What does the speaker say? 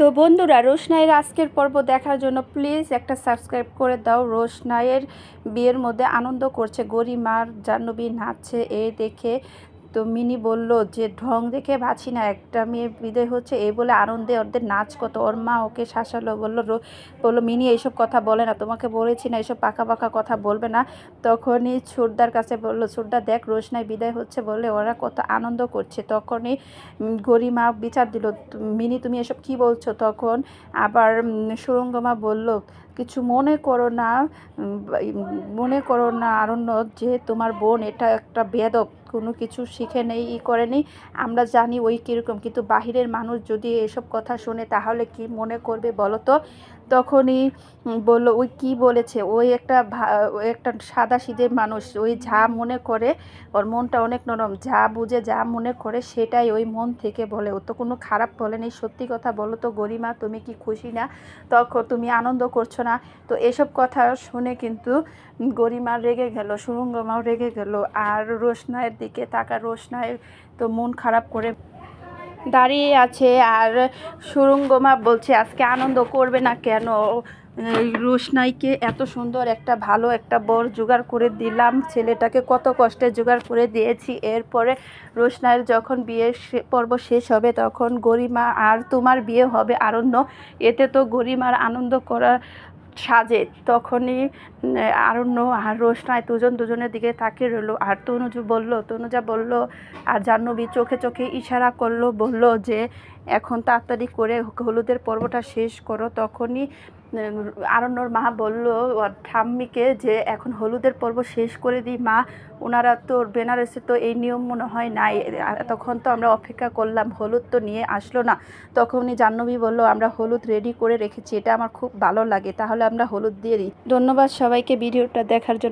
তো বন্ধুরা, রোশনাইয়ের আজকের পর্ব দেখার জন্য প্লিজ একটা সাবস্ক্রাইব করে দাও। রোশনাইয়ের বিয়ের মধ্যে আনন্দ করছে, গরিমার জাহ্নবী নাচছে এই দেখে। তো মিনি বলল যে ঢং দেখে বাঁচি না, একটা মেয়ে বিদায় হচ্ছে এই বলে আনন্দে ওদের নাচ কত। ওর মা ওকে শাসালো, বললো মিনি এইসব কথা বলে না, তোমাকে বলেছি না এইসব পাকা পাকা কথা বলবে না। তখনই ছোটদার কাছে বললো, ছোটদা দেখ রোশনাই বিদায় হচ্ছে বলে ওরা কত আনন্দ করছে। তখনই গরিমা বিচার দিল, মিনি তুমি এসব কি বলছো? তখন আবার সুরঙ্গমা বলল, কিছু মনে করো না, মনে করো না আরণ্য, যে তোমার বোন এটা একটা বেয়াদব, কোনো কিছু শিখে নেই, করেনি। আমরা জানি ওই কীরকম, কিন্তু বাহিরের মানুষ যদি এসব কথা শোনে তাহলে কি মনে করবে বলো তো? তখনই বলল, ওই কি বলেছে, ওই একটা সাদাসিধে মানুষ, ওই যা মনে করে, ওর মনটা অনেক নরম, যা বুঝে যা মনে করে সেটাই ওই মন থেকে বলে, ও তো কোনো খারাপ বলেনি। সত্যি কথা বলো তো গরিমা, তুমি কি খুশি না? তখন তুমি আনন্দ করছো না? তো এসব কথা শুনে কিন্তু গরিমা রেগে গেল, সুরঙ্গমাও রেগে গেল। আর রোশনাইয়ের দিকে তাকা, রোশনাইয়ের তো মন খারাপ করে দাঁড়িয়ে আছে। আর সুরঙ্গমা বলছে আজকে আনন্দ করবে না কেন? রোশনাইকে এত সুন্দর একটা ভালো একটা বর জোগাড় করে দিলাম, ছেলেটাকে কত কষ্টে জোগাড় করে দিয়েছি। এরপরে রোশনাইয়ের যখন বিয়ের পর্ব শেষ হবে তখন গরিমা আর তোমার বিয়ে হবে আরণ্য, এতে তো গরিমার আনন্দ করা সাজে। তখনই আরণ্য আর রোশনাই দুজনের দিকে তাকিয়ে রইলো। আর তনুজা বলল আর জাহ্নবী চোখে চোখে ইশারা করলো, বলল যে এখন তাড়াতাড়ি করে হলুদের পর্বটা শেষ করো। তখনই আরণ্যর মা বলল ঠাম্মিকে যে এখন হলুদের পর্ব শেষ করে দিই মা, ওনারা তো বেনারসে তো এই নিয়ম মনে হয় নাই, তখন তো আমরা অপেক্ষা করলাম, হলুদ তো নিয়ে আসলো না। তখনই জাহ্নবী বলল আমরা হলুদ রেডি করে রেখেছি, এটা আমার খুব ভালো লাগে, তাহলে আমরা হলুদ দিয়ে দিই। ধন্যবাদ সবাইকে ভিডিওটা দেখার জন্য।